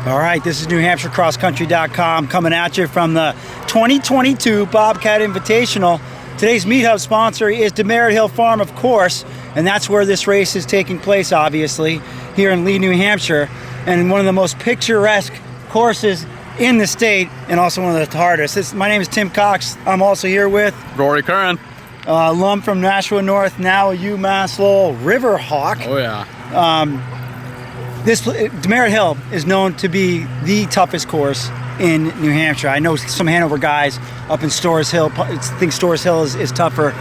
All right, this is NewHampshireCrossCountry.com coming at you from the 2022 Bobcat Invitational. Today's Meet Hub sponsor is Demerit Hill Farm, of course, and that's where this race is taking place, obviously, here in Lee, New Hampshire, and one of the most picturesque courses in the state, and also one of the hardest. My name is Tim Cox. I'm also here with Rory Curran, alum from Nashua North, now a UMass Lowell River Hawk. Oh yeah. This Demerit Hill is known to be the toughest course in New Hampshire. I know some Hanover guys up in Storrs Hill think Storrs Hill is tougher.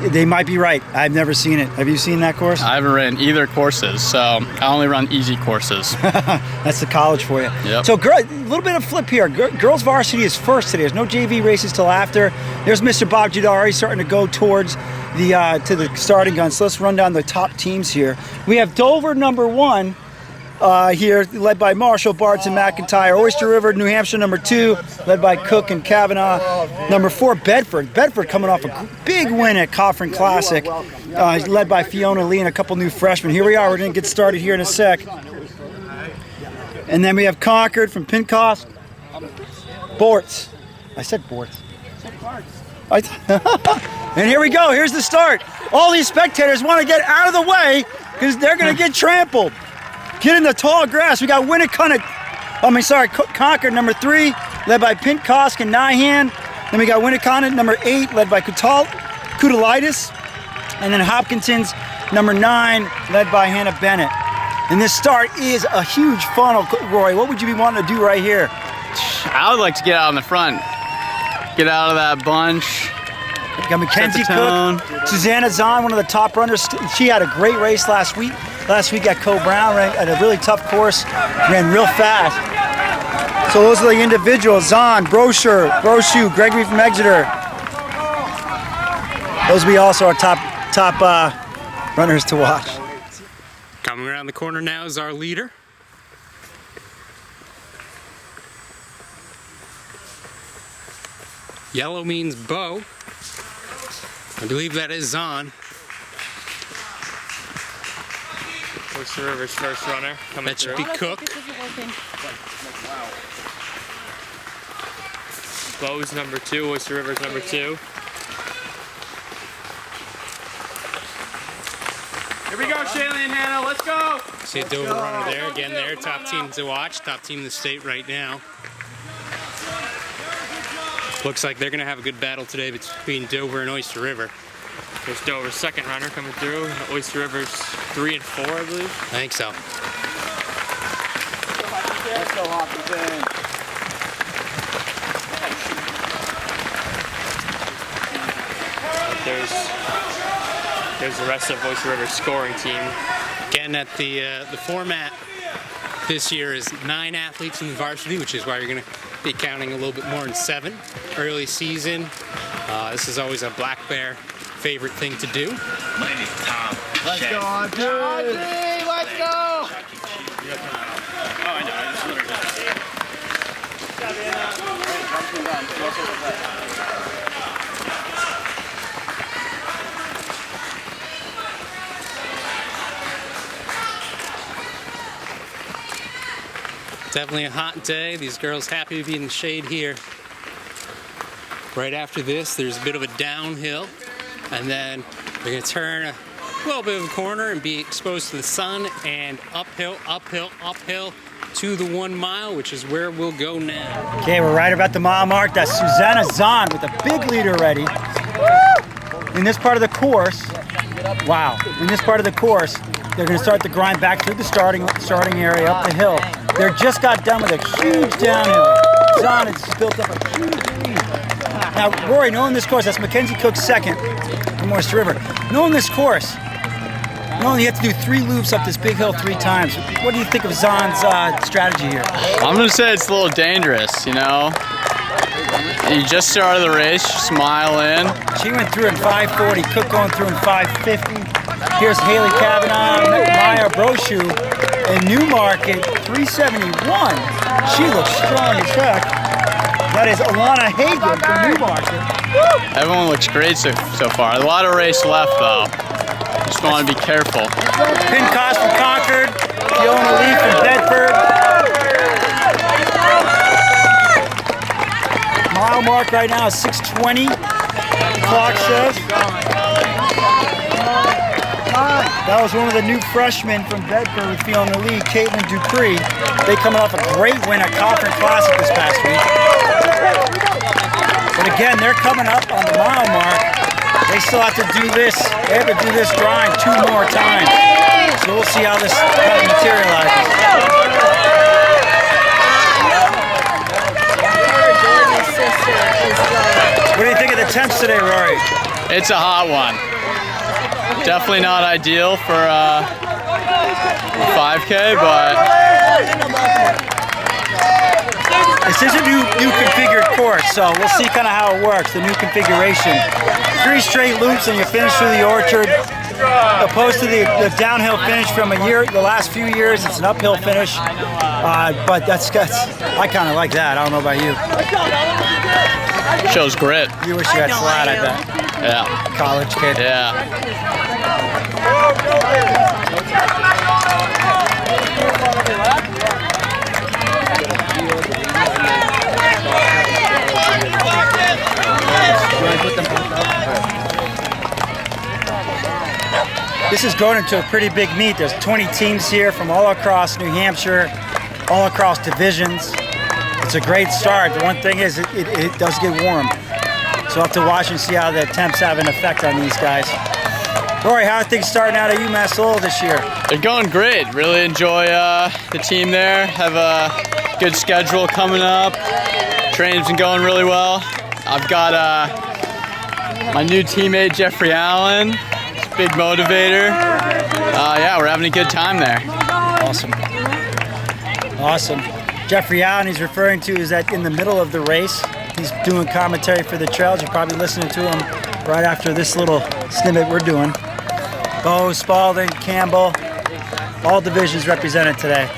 They might be right. I've never seen it. Have you seen that course? I haven't ran either courses, so I only run easy courses. That's the college for you. Yep. So a little bit of flip here. Girls varsity is first today. There's no JV races till after. There's Mr. Bobcat already starting to go towards the to the starting gun. So let's run down the top teams here. We have Dover number 1. Here, led by Marshall, Bartz, and McIntyre. Oyster River, New Hampshire, number 2, led by Cook and Kavanaugh. Number 4, Bedford. Bedford coming off a big win at Coffin Classic, led by Fiona Lee and a couple new freshmen. Here we are. We're going to get started here in a sec. And then we have Concord from Pincosk. Bortz. I said Bortz. And here we go. Here's the start. All these spectators want to get out of the way because they're going to get trampled. Get in the tall grass. We got Concord, number 3, led by Pincosk and Nyhan. Then we got Winnicott, number 8, led by Kudalitis. And then Hopkinson's, number 9, led by Hannah Bennett. And this start is a huge funnel. Roy, what would you be wanting to do right here? I would like to get out in the front. Get out of that bunch. We got Mackenzie Cook, Susanna Zahn, one of the top runners. She had a great race last week. Last week at Co Brown, ran at a really tough course, ran real fast. So those are the individuals: Zahn, Brochu, Gregory from Exeter. Those will be also our top runners to watch. Coming around the corner now is our leader. Yellow means bow. I believe that is Zahn. Oyster River's first runner coming that should be Cook. Bow's number 2, Oyster River's number 2. Here we go, Shaylee and Hannah, let's go! See a Dover runner there, again there, top team to watch, top team in the state right now. Looks like they're gonna have a good battle today between Dover and Oyster River. There's Dover's second runner coming through. Oyster River's 3 and 4, I believe. I think so. Let's go, Hopkinson. There's the rest of Oyster River's scoring team. Again, at the format this year is 9 athletes in the varsity, which is why you're going to be counting a little bit more than 7. Early season, this is always a black bear favorite thing to do. My name is Tom. Let's go, Audrey! Let's go! Oh, I know. I just literally Definitely a hot day. These girls happy to be in the shade here. Right after this, there's a bit of a downhill, and then we're going to turn a little bit of a corner and be exposed to the sun, and uphill, uphill, uphill to the 1 mile, which is where we'll go now. Okay, we're right about the mile mark. That's Susanna Zahn with a big lead already. In this part of the course, wow, in this part of the course, they're going to start to grind back through the starting area up the hill. They just got done with a huge downhill. Zahn has built up a huge lead. Now, Rory, knowing this course, that's Mackenzie Cook's second from Oyster River. Knowing this course, knowing you have to do 3 loops up this big hill 3 times, what do you think of Zahn's strategy here? I'm going to say it's a little dangerous, you know. You just started the race, smile in. She went through in 5:40, Cook going through in 5:50. Here's Haley Kavanaugh, Maya Brochu in Newmarket, 371. She looks strong as heck. That is Alana Hagan from Newmarket. Everyone looks great so far. A lot of race left though. Just want to be careful. Pincosk from Concord, Fiona Lee from Bedford. mark right now is 6:20. Clock says. That was one of the new freshmen from Bedford with feeling the lead, Caitlin Dupree. They coming off a great win at Conference Classic this past week. But again, they're coming up on the mile mark. They still have to do this. They have to do this grind 2 more times. So we'll see how this kind of materializes. What do you think of the temps today, Rory? It's a hot one. Definitely not ideal for 5K, but this is a new configured course, so we'll see kind of how it works, the new configuration. 3 straight loops and you finish through the orchard, opposed to the downhill finish from the last few years. It's an uphill finish, but that's I kind of like that. I don't know about you. shows grit. You wish you had flat, I bet. Yeah. College kid. Yeah. This is going into a pretty big meet. There's 20 teams here from all across New Hampshire, all across divisions. It's a great start. The one thing is it does get warm. So we'll have to watch and see how the temps have an effect on these guys. Rory, how are things starting out at UMass Lowell this year? They're going great. Really enjoy the team there. Have a good schedule coming up. Training's been going really well. I've got my new teammate, Jeffrey Allen. He's a big motivator. Yeah, we're having a good time there. Awesome. Awesome. Jeffrey Allen he's referring to is that in the middle of the race. He's doing commentary for the trails. You're probably listening to him right after this little snippet we're doing. Bo, Spalding, Campbell, all divisions represented today.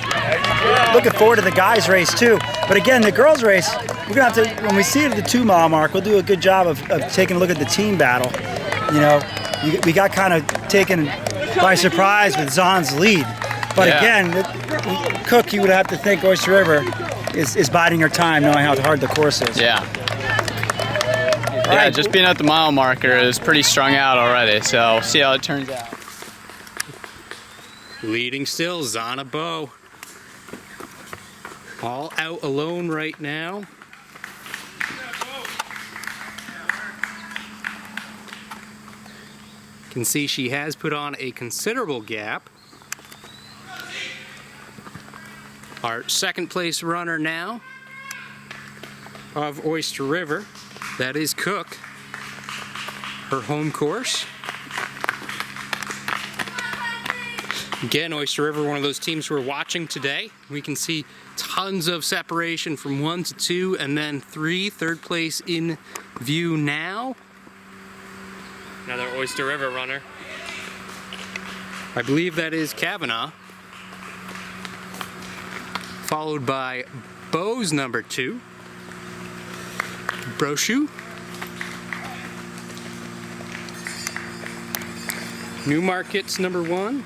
Looking forward to the guys' race too. But again, the girls' race, we're gonna have to, when we see the 2 mile mark, we'll do a good job of taking a look at the team battle. You know, we got kind of taken by surprise with Zahn's lead. But yeah. Again, Cook, you would have to think Oyster River is biding her time knowing how hard the course is. Yeah. All Yeah, right. just being at the mile marker is pretty strung out already, so we'll see how it turns out. Leading still, Zana Bow. All out alone right now. Can see she has put on a considerable gap. Our 2nd place runner now of Oyster River, that is Cook, her home course. Again, Oyster River, one of those teams we're watching today. We can see tons of separation from 1 to 2 and then 3, 3rd place in view now. Another Oyster River runner. I believe that is Kavanaugh. Followed by Bowes number 2. Brochu. Newmarket's number 1.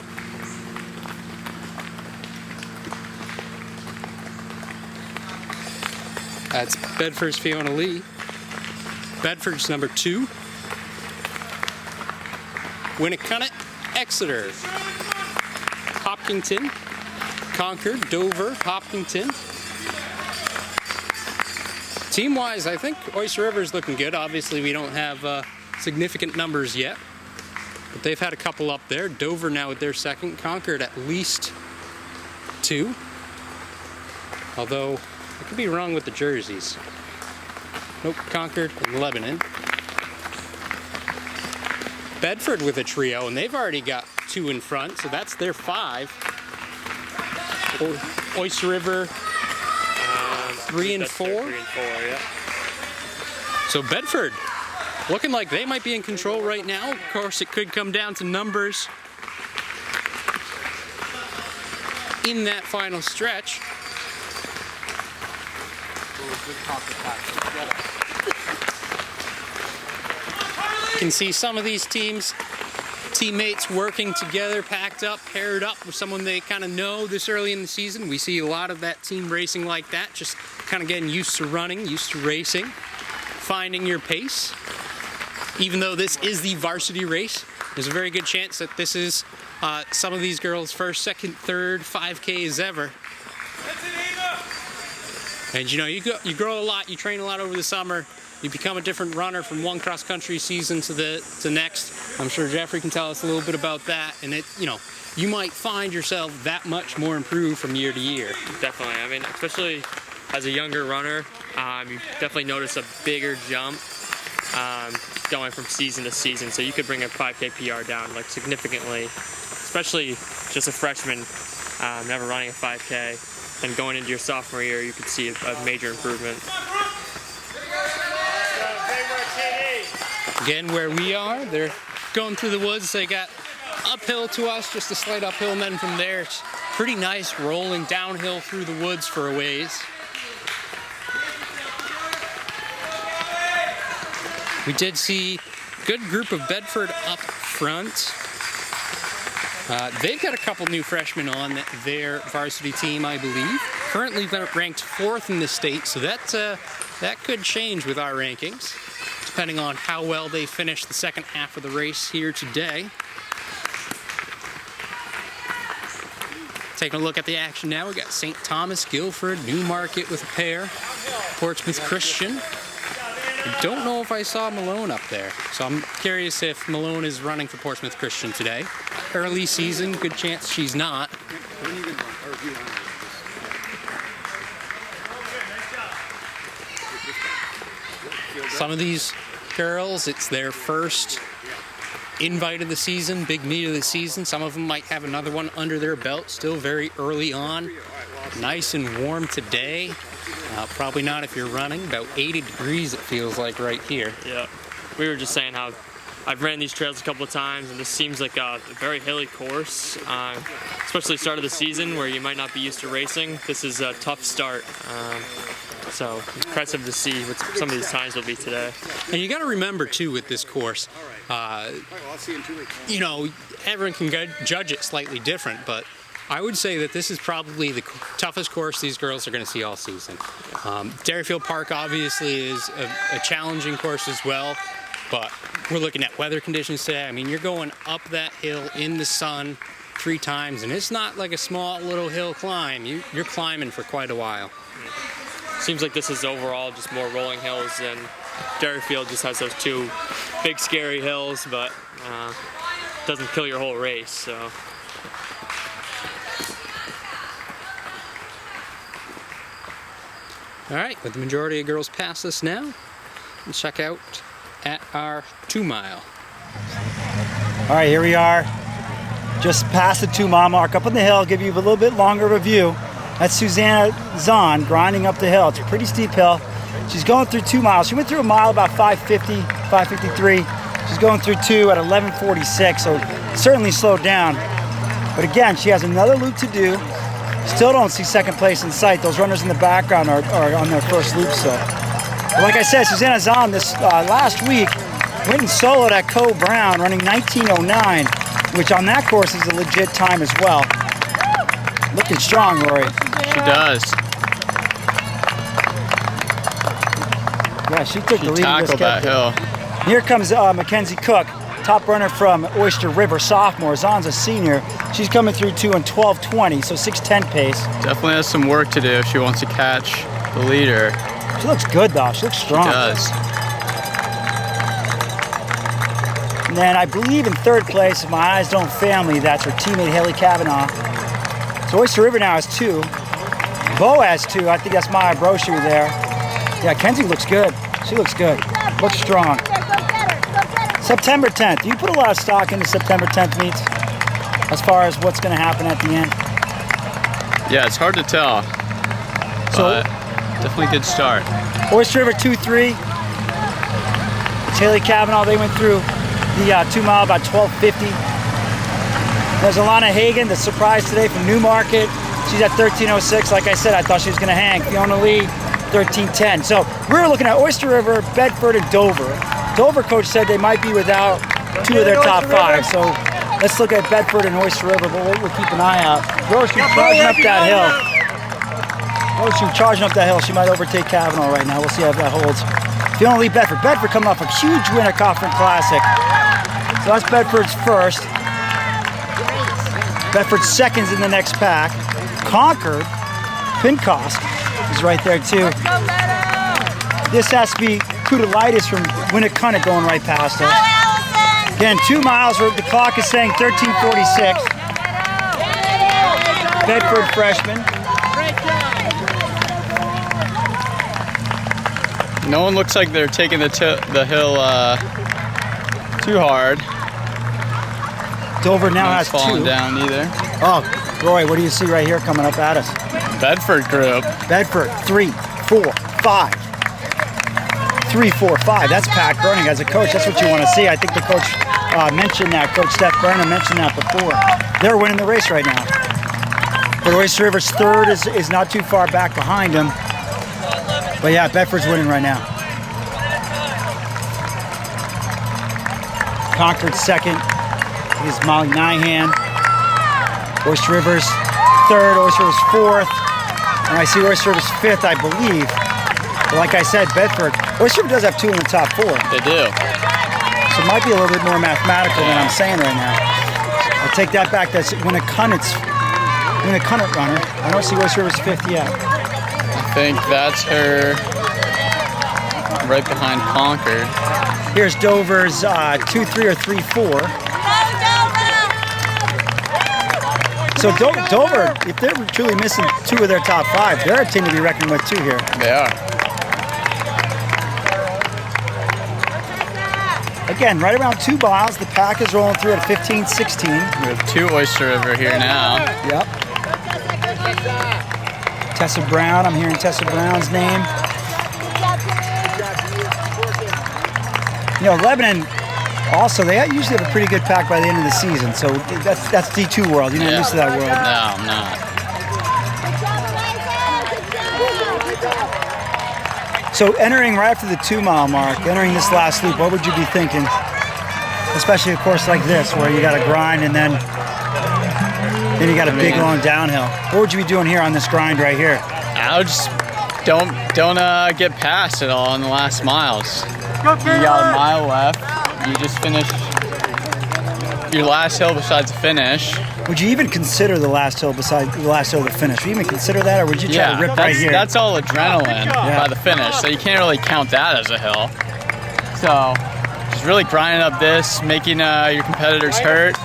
That's Bedford's Fiona Lee. Bedford's number 2. Winnicott, Exeter. Hopkinton, Concord, Dover, Hopkinton. Team-wise, I think Oyster River's looking good. Obviously, we don't have significant numbers yet, but they've had a couple up there. Dover now with their 2nd. Concord at least 2. Although, I could be wrong with the jerseys. Nope, Concord and Lebanon. Bedford with a trio, and they've already got 2 in front, so that's their 5. Oyster River, 3 and 4. 3 and 4, yeah. So Bedford, looking like they might be in control right now. Of course, it could come down to numbers in that final stretch. You can see some of these teammates working together, packed up, paired up with someone they kind of know this early in the season. We see a lot of that team racing like that, just kind of getting used to running, used to racing. finding your pace. Even though this is the varsity race, there's a very good chance that this is some of these girls' first, second, third 5Ks ever. And you know, you grow a lot, you train a lot over the summer, you become a different runner from one cross-country season to the next. I'm sure Jeffrey can tell us a little bit about that, and you might find yourself that much more improved from year to year. Definitely. I mean, especially as a younger runner, you definitely notice a bigger jump going from season to season. So you could bring a 5K PR down like significantly, especially just a freshman never running a 5K. And going into your sophomore year, you could see a major improvement. Again, where we are, they're going through the woods. They got uphill to us, just a slight uphill, and then from there, it's pretty nice rolling downhill through the woods for a ways. We did see a good group of Bedford up front. They've got a couple new freshmen on their varsity team, I believe. Currently ranked 4th in the state, so that could change with our rankings, depending on how well they finish the second half of the race here today. Taking a look at the action now, we got St. Thomas, Guilford, Newmarket with a pair, Portsmouth Christian. I don't know if I saw Malone up there, so I'm curious if Malone is running for Portsmouth Christian today. Early season, good chance she's not. Some of these girls, it's their first invite of the season, big meet of the season. Some of them might have another one under their belt, still very early on. Nice and warm today. Probably not if you're running. About 80 degrees it feels like right here. Yeah, we were just saying how I've ran these trails a couple of times, and this seems like a very hilly course, especially start of the season where you might not be used to racing. This is a tough start. So impressive to see what some of these times will be today. And you got to remember too with this course, you know, everyone can judge it slightly different, but I would say that this is probably the toughest course these girls are going to see all season. Dairyfield Park obviously is a challenging course as well, but we're looking at weather conditions today. I mean, you're going up that hill in the sun 3 times, and it's not like a small little hill climb. You're climbing for quite a while. Seems like this is overall just more rolling hills, and Dairyfield just has those 2 big scary hills, but doesn't kill your whole race. So. All right, with the majority of girls past us now, let's check out at our 2 mile. All right, here we are. Just past the 2 mile mark up on the hill. Give you a little bit longer of a view. That's Susanna Zahn grinding up the hill. It's a pretty steep hill. She's going through 2 miles. She went through a mile about 5:50, 5:53. She's going through 2 at 11:46, so certainly slowed down. But again, she has another loop to do. Still don't see second place in sight. Those runners in the background are on their first loop still. But like I said, Susanna Zahn this last week went and soloed at Co Brown running 19:09, which on that course is a legit time as well. Looking strong, Rory. She does. Yeah, she took the lead in this tackled that hill. Here comes Mackenzie Cook, top runner from Oyster River, sophomore. Zahn's a senior. She's coming through 2 in 12:20, so 6:10 pace. Definitely has some work to do if she wants to catch the leader. She looks good though. She looks strong. She does. And then I believe in 3rd place, if my eyes don't fail me, that's her teammate Haley Kavanaugh. So Oyster River now has 2. Bo has 2. I think that's my brochure there. Yeah, Kenzie looks good. She looks good. Looks strong. September 10th. You put a lot of stock into September 10th meets as far as what's going to happen at the end. Yeah, it's hard to tell, but definitely good start. Oyster River 2-3. It's Haley Kavanaugh. They went through the 2 mile about 12:50. There's Alana Hagan, the surprise today from Newmarket. She's at 13:06. Like I said, I thought she was going to hang. Fiona Lee, 13:10. So we're looking at Oyster River, Bedford, and Dover. Dover coach said they might be without 2 of their top 5. So let's look at Bedford and Oyster River, but we'll keep an eye out. Rose, she's charging up that hill. Rose, she's charging up that hill. She might overtake Kavanaugh right now. We'll see how that holds. Feeling lead Bedford. Bedford coming off a huge win at Cochran Classic. So that's Bedford's first. Bedford's second's in the next pack. Concord, Pincosk is right there too. This has to be Kudalitis from Winnicunnet going right past us. Again, 2 miles, the clock is saying 13:46. Bedford freshman. No one looks like they're taking the hill too hard. Dover now has falling 2. down either. Oh, Roy, what do you see right here coming up at us? Bedford group. Bedford, 3, 4, 5. 3, 4, 5. That's Pat Burning as a coach. That's what you want to see. I think the coach mentioned that. Coach Steph Burnham mentioned that before. They're winning the race right now. But Oyster River's third is not too far back behind them. But yeah, Bedford's winning right now. Concord's second is Molly Nyhan. Oyster River's third, Oyster River's fourth. And I see Oyster River's fifth, I believe. But like I said, Bedford, Oyster River does have 2 in the top 4. They do. So it might be a little bit more mathematical than I'm saying right now. I'll take that back. That's Winnicunnet runner. I don't see Oyster River's fifth yet. I think that's her right behind Concord. Here's Dover's 2, 3, or 3, 4. So Dover, if they're truly missing 2 of their top 5, they're a team to be reckoned with too here. They are. Again, right around 2 miles, the pack is rolling through at 15:16. We have 2 Oyster River here now. Yep. Tessa Brown, I'm hearing Tessa Brown's name. You know, Lebanon, also, they usually have a pretty good pack by the end of the season. So that's D2 world. You're not used to that world. No, I'm not. So entering right after the 2 mile mark, entering this last loop, what would you be thinking? Especially a course like this where you got to grind and then you got a big long downhill. What would you be doing here on this grind right here? I would just don't get past it all on the last miles. You got a mile left. You just finished your last hill besides the finish. Would you even consider the last hill besides the last hill to finish? Would you even consider that, or would you try to rip right here? That's all adrenaline by the finish, so you can't really count that as a hill. So just really grinding up this, making your competitors hurt.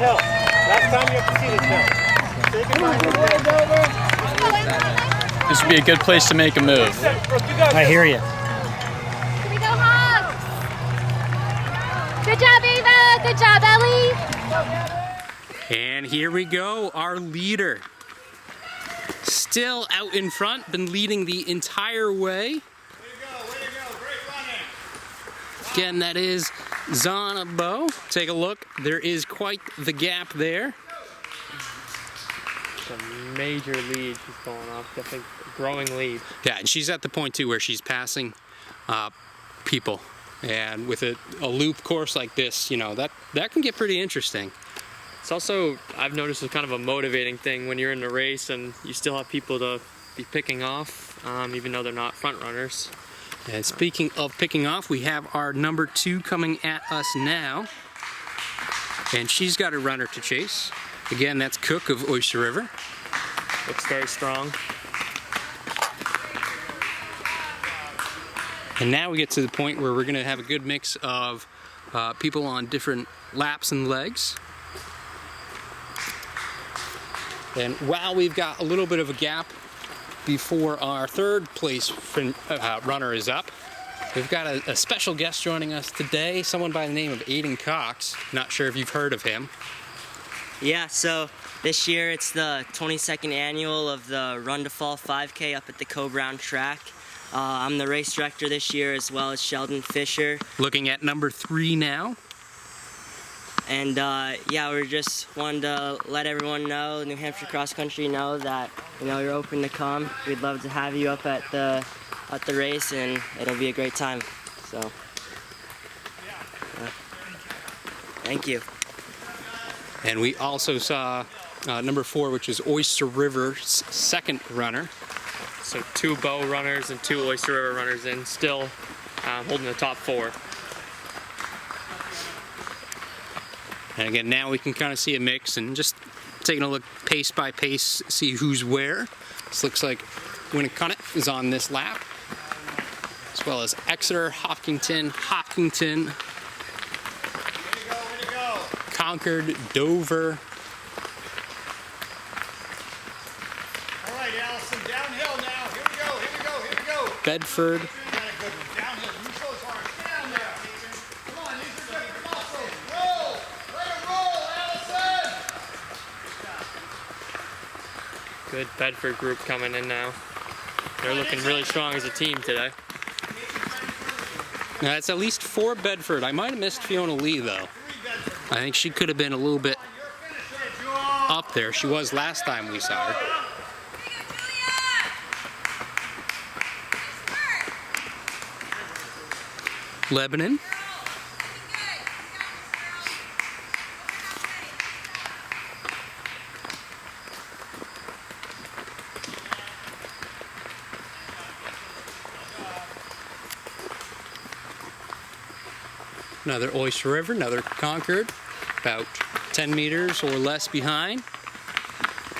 This would be a good place to make a move. I hear you. Good job, Ava. Good job, Ellie. And here we go, our leader. Still out in front, been leading the entire way. Again, that is Zana Bow. Take a look, there is quite the gap there. It's a major lead she's going off, definitely growing lead. Yeah, and she's at the point too where she's passing people. And with a loop course like this, you know, that can get pretty interesting. It's also, I've noticed, it's kind of a motivating thing when you're in a race and you still have people to be picking off, even though they're not front runners. And speaking of picking off, we have our number 2 coming at us now. And she's got a runner to chase. Again, that's Cook of Oyster River. Looks very strong. And now we get to the point where we're going to have a good mix of people on different laps and legs. And while we've got a little bit of a gap before our 3rd place runner is up, we've got a special guest joining us today, someone by the name of Aiden Cox. Not sure if you've heard of him. Yeah, so this year it's the 22nd annual of the Run to Fall 5K up at the Co-Brown track. I'm the race director this year, as well as Sheldon Fisher. Looking at number 3 now. And yeah, we're just wanting to let everyone know, New Hampshire Cross Country know that, you know, you're open to come. We'd love to have you up at the race, and it'll be a great time. So, thank you. And we also saw number 4, which is Oyster River's 2nd runner. So 2 Bow runners and 2 Oyster River runners in. Still holding the top 4. And again, now we can kind of see a mix and just taking a look pace by pace, see who's where. This looks like Winnicott is on this lap, as well as Exeter, Hopkinton, Concord, Dover. All right, Allison, downhill now. Here we go. Bedford. Downhill. You show us hard. Down there. Come on, these are good muscles. Roll. Let it roll, Allison. Good Bedford group coming in now. They're looking really strong as a team today. Now that's at least 4 Bedford. I might have missed Fiona Lee though. I think she could have been a little bit up there. She was last time we saw her. Lebanon. Another Oyster River, another Concord, about 10 meters or less behind.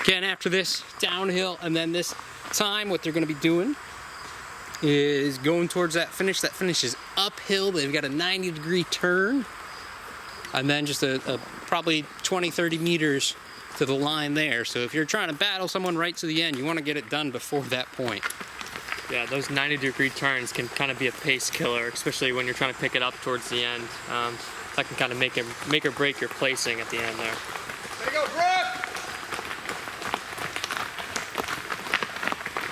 Again, after this, downhill, and then this time what they're going to be doing is going towards that finish. That finish is uphill. They've got a 90-degree turn, and then just a probably 20-30 meters to the line there. So if you're trying to battle someone right to the end, you want to get it done before that point. Yeah, those 90-degree turns can kind of be a pace killer, especially when you're trying to pick it up towards the end. That can kind of make or break your placing at the end there. There you go, Brooke.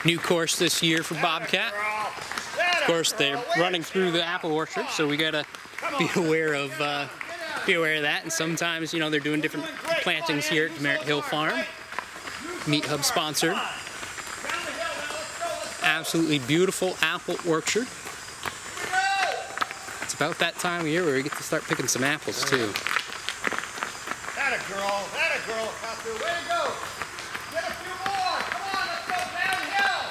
New course this year for Bobcat. Of course, they're running through the apple orchard, so we gotta be aware of that. And sometimes, you know, they're doing different plantings here at Merritt Hill Farm. Meat Hub sponsored. Absolutely beautiful apple orchard. It's about that time of year where we get to start picking some apples too. That a girl, out there. Way to go. Get a few more. Come on, let's go downhill.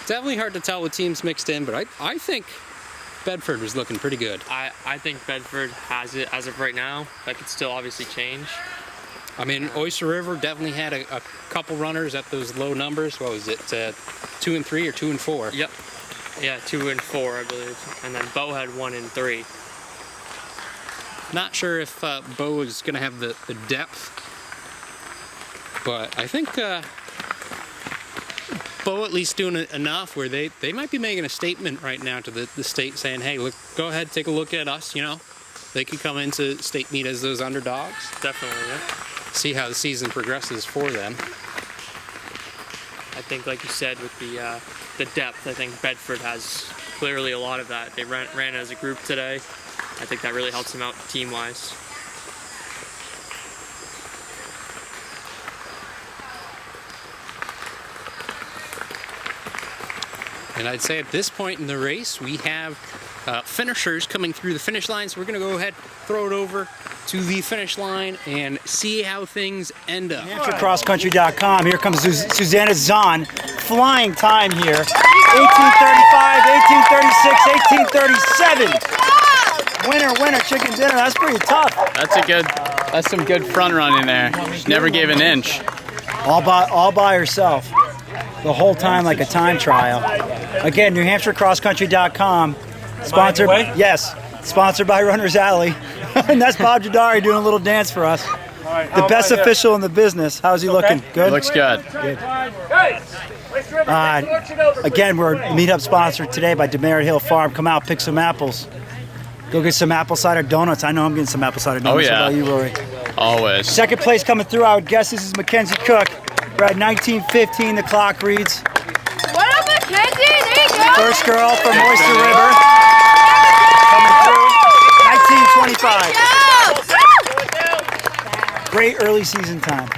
Definitely hard to tell what teams mixed in, but I think Bedford was looking pretty good. I think Bedford has it as of right now. That could still obviously change. I mean, Oyster River definitely had a couple runners at those low numbers. What was it, 2 and 3 or 2 and 4? Yep. Yeah, 2 and 4, I believe. And then Bo had 1 and 3. Not sure if Bo is going to have the depth, but I think Bo at least doing enough where they might be making a statement right now to the state saying, hey, look, go ahead, take a look at us, you know. They could come into state meet as those underdogs. Definitely, yeah. See how the season progresses for them. I think, like you said, with the depth, I think Bedford has clearly a lot of that. They ran as a group today. I think that really helps them out team-wise. And I'd say at this point in the race, we have finishers coming through the finish line. So we're going to go ahead, throw it over to the finish line and see how things end up. HampshireCrossCountry.com. Here comes Susanna Zahn. Flying time here. 18:35, 18:36, 18:37. Winner, chicken dinner. That's pretty tough. That's some good front running there. She never gave an inch. All by herself. The whole time like a time trial. Again, NewHampshireCrossCountry.com. Sponsored, yes, sponsored by Runner's Alley. And that's Bob Jadari doing a little dance for us. The best official in the business. How's he looking? Good? Looks good. Again, we're meetup sponsored today by Merritt Hill Farm. Come out, pick some apples. Go get some apple cider donuts. I know I'm getting some apple cider donuts. Oh, yeah. How about you, Rory? Always. Second place coming through, I would guess this is Mackenzie Cook. We're at 19:15, the clock reads. What up, Mackenzie? There you go. First girl from Oyster River. Coming through, 19:25. Great early season time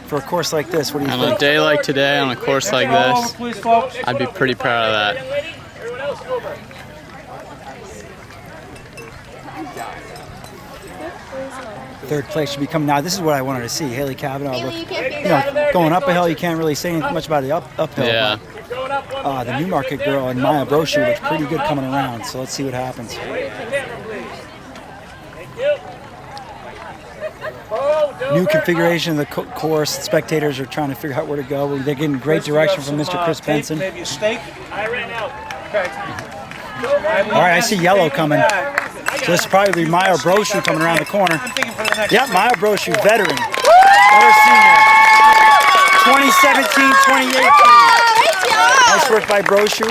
for a course like this. What do you On think? a day like today, on a course like this, I'd be pretty proud of that. Third place should be coming. Now, this is what I wanted to see. Haley Kavanaugh, Haley, you can't you know, going up a hill, you can't really say much about the uphill. Yeah. But, the Newmarket girl and Maya Brochu looks pretty good coming around, so let's see what happens. New configuration of the course. Spectators are trying to figure out where to go. They're getting great direction from Mr. Chris Benson. Maybe a steak. All right, I see yellow coming. So this is probably Maya Brochu coming around the corner. Yep, Maya Brochu, veteran. Another senior. 2017, 2018. Nice work by Brochu.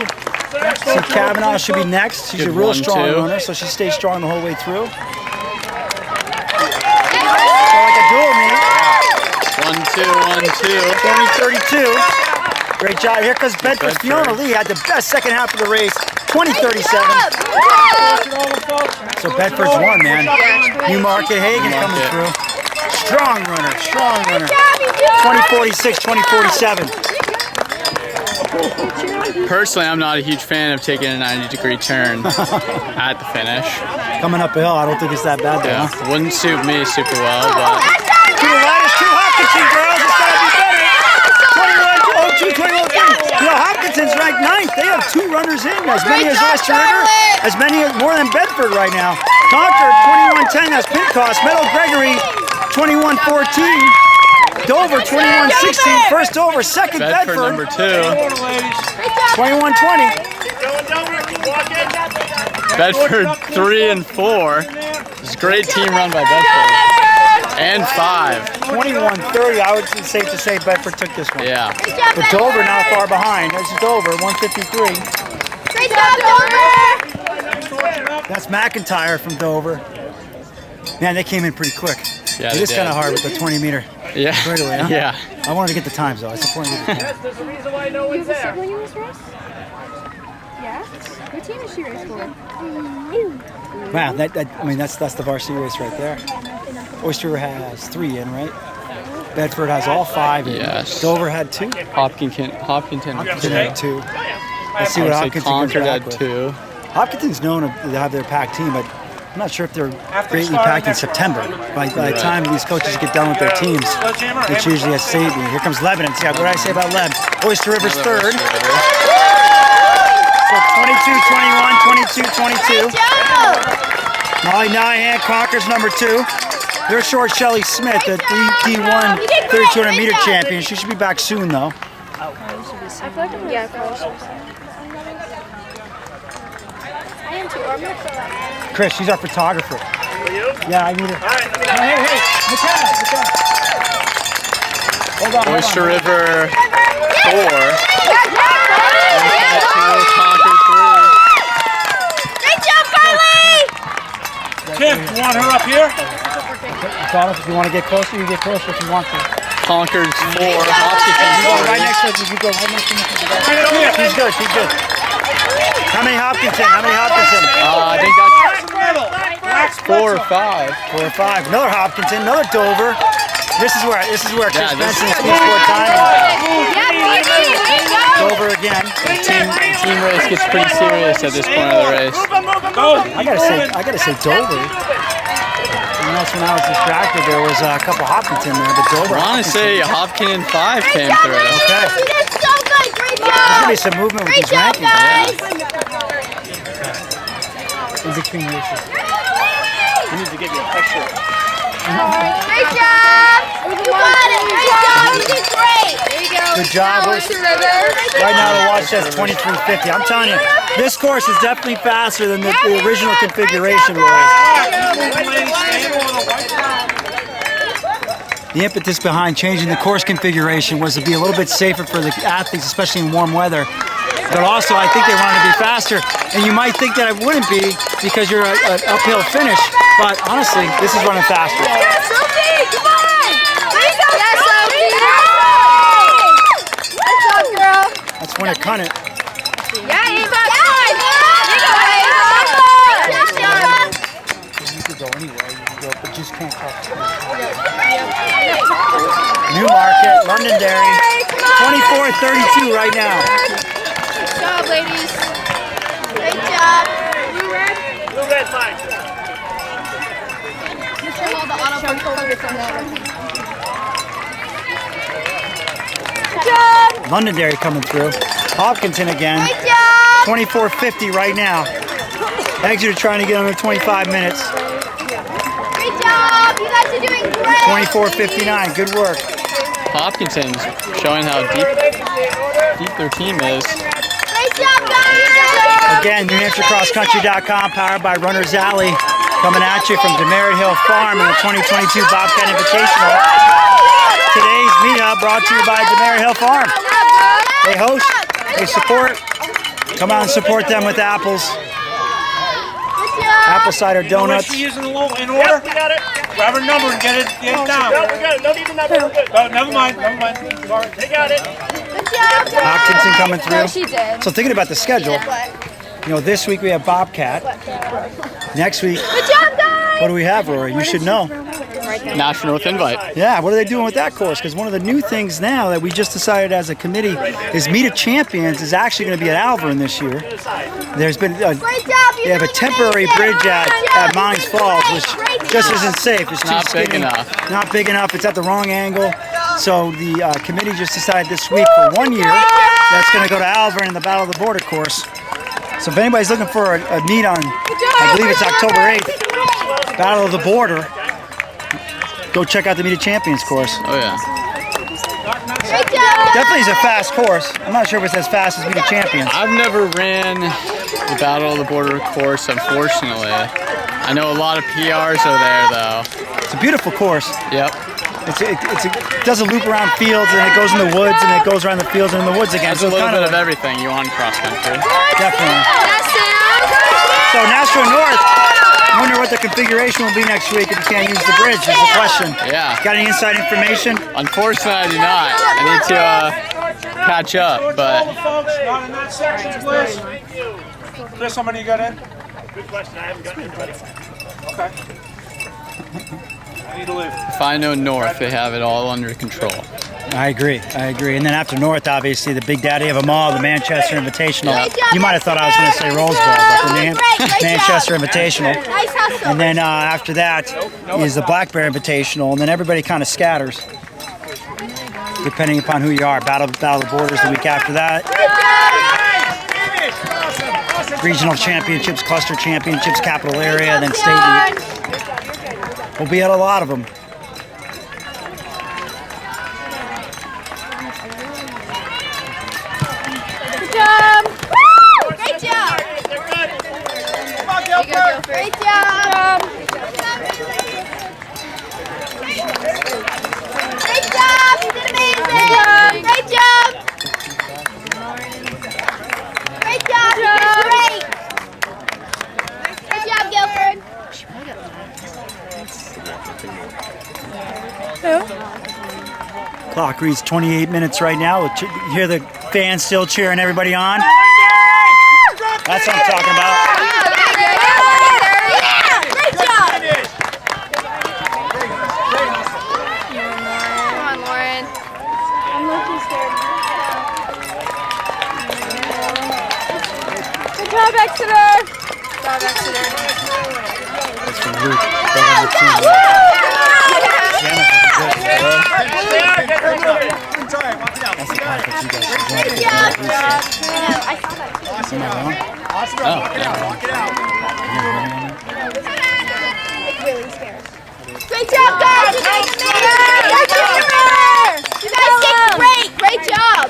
See Kavanaugh should be next. She's a real strong runner, so she stays strong the whole way through. Like a dual meet. 1-2, 1-2. 2032. Great job. Here comes Bedford. Fiona Lee had the best second half of the race. 2037. So Bedford's won, man. Newmarket Hagen coming through. Strong runner, strong runner. 2046, 2047. Personally, I'm not a huge fan of taking a 90-degree turn at the finish. Coming up a hill, I don't think it's that bad, though. Yeah, wouldn't suit me super well, but... To the lightest, two Hopkinson girls. It's got to be better. 21-2, 21-3. You know, Hopkinson's ranked 9th. They have 2 runners in, as many as Oyster River, as many more than Bedford right now. Concord, 21-10, that's Pincost. Meadow Gregory, 21-14. Dover, 21-16. First Dover, second Bedford. number 2. 21-20. Bedford 3 and 4. It's a great team run by Bedford. And 5. 21-30. I would say safe to say Bedford took this one. Yeah. But Dover not far behind. This is Dover, 153. Great job, Dover! That's McIntyre from Dover. Man, they came in pretty quick. Yeah, it is kind of hard with the 20-meter. Yeah. Straightaway, huh? Yeah. I wanted to get the times though. It's important to get the times. There's a reason why no one's there. You have a sibling in this race? Yeah? What team is she race for? Wow, I mean that's the varsity race right there. Oyster River has 3 in, right? Bedford has all 5 in. Yes. Dover had 2. Hopkinton Hopkinton had 2. Let's see what Hopkinton comes Concord back had with. 2. Hopkinton's known to have their packed team, but I'm not sure if they're greatly packed in September. By the time these coaches get done with their teams, it's usually at State. Here comes Lebanon. See, what did I say about Leb? Oyster River's 3rd. So 22-21, 22-22. Molly Nyhan, Conker's number 2. They're short Shelly Smith, the D1 3,200-meter champion. She should be back soon, though. Yeah, I am too. Chris, she's our photographer. Yeah, I need her. Hey, McKenna. Hold on. Oyster River 4. Concord 3. Great job, Carly! Tim, you want her up here? If you want to get closer, you get closer if you want to. Concord's 4. You go Hopkinton right next to her. You go right next to her. She's good. She's good. How many Hopkinton? I think that's 4 or 5. 4 or 5. Another Hopkinton. Another Dover. This is where Chris Benson is speaks for time. Dover again. Team race gets pretty serious at this point of the race. I gotta say Dover. And that's when I was distracted. There was a couple Hopkinton there, but Dover. I want to say Hopkinton 5 came through. Okay. Great There's gonna be some movement with these rankings. In between races. We need to give you a picture. Great job! You got it! Great job! You did great! There you go. Good job. Right now the watch says 23:50. I'm telling you, this course is definitely faster than the original configuration was. The impetus behind changing the course configuration was to be a little bit safer for the athletes, especially in warm weather. But also, I think they wanted to be faster. And you might think that it wouldn't be because you're an uphill finish. But honestly, this is running faster. Come on! There you go! Yes, Sophie! Good job, girl! That's when it cut it. Yeah, Eva! Come on! You could go anywhere, you can go, but just can't cross. Newmarket, Londonderry, 24-32 right now. Good job, ladies. Great job. Blue red? Blue red, fine. All the auto Londonderry coming through. Hopkinton again. 24:50 right now. Exeter trying to get under 25 minutes. Great job. You guys are doing great. 24:59. Good work. Hopkinson's showing how deep their team is. Great job, guys. Again, NewHampshireCrossCountry.com, powered by Runner's Alley, coming at you from Demerit Hill Farm in the 2022 Bobcat Invitational. Today's meetup brought to you by Demerit Hill Farm. They host, they support. Come out and support them with apples, apple cider donuts. Is she using in order? Yep, we got it. Grab her number and get it down. No, we got it. Don't need the number. We're good. Oh, never mind. Sorry. They got it. Hopkinton coming through. No, she did. So thinking about the schedule, you know, this week we have Bobcat. Next week, Good job, guys. what do we have, Rory? You should know. National North Invite. Yeah, what are they doing with that course? Because one of the new things now that we just decided as a committee is Meet of Champions is actually going to be at Alvern this year. There's been Great job. they have a temporary bridge at Mines Falls, which just isn't safe. It's too Not big skinny. enough. Not big enough. It's at the wrong angle. So the committee just decided this week for 1 year that's going to go to Alvern in the Battle of the Border course. So if anybody's looking for a meet on, I believe it's October 8th, Battle of the Border, go check out the Meet of Champions course. Oh yeah. Great job. Definitely is a fast course. I'm not sure if it's as fast as Meet of Champions. I've never ran the Battle of the Border course, unfortunately. I know a lot of PRs are there though. It's a beautiful course. Yep. It does a loop around fields and it goes in the woods and it goes around the fields and in the woods again. There's a little bit of everything you want cross country. Definitely. So Nashville North, I wonder what the configuration will be next week if you can't use the bridge is the question. Yeah. Got any inside information? Unfortunately, I do not. I need to catch up, but Folks, not in that section, please. Chris, how many you got in? Good question. I haven't gotten anybody. Okay. I need to leave. if I know North, they have it all under control. I agree. And then after North, obviously, the big daddy of them all, the Manchester Invitational. You might have thought I was going to say Rose Bowl, but the Manchester Invitational. Nice hustle. And then after that is the Black Bear Invitational, and then everybody kind of scatters, depending upon who you are. Battle of the Borders the week after that. Regional championships, cluster championships, capital area, and then state meet. We'll be at a lot of them. Good job. Woo! Great job. Great job. Great job. You did amazing. Great job. Great job. You did great. Good job, Guilford. Clock reads 28 minutes right now. You hear the fans still cheering everybody on. That's what I'm talking about. Great job. Come on, Lauren. I'm looking scared. Good job, Exeter. Good job, Exeter. That's from Luke. That's the conference you guys should join. Good job. I saw that. Am I wrong? Really scared. Great job, guys. You guys did great. Great job.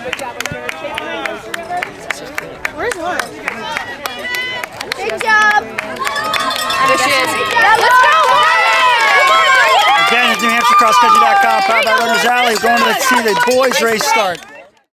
Where's Lauren? Great job. There she is. Let's go, Lauren. Again, it's NewHampshireCrossCountry.com, powered by Runners Alley. We're going to see the boys race start.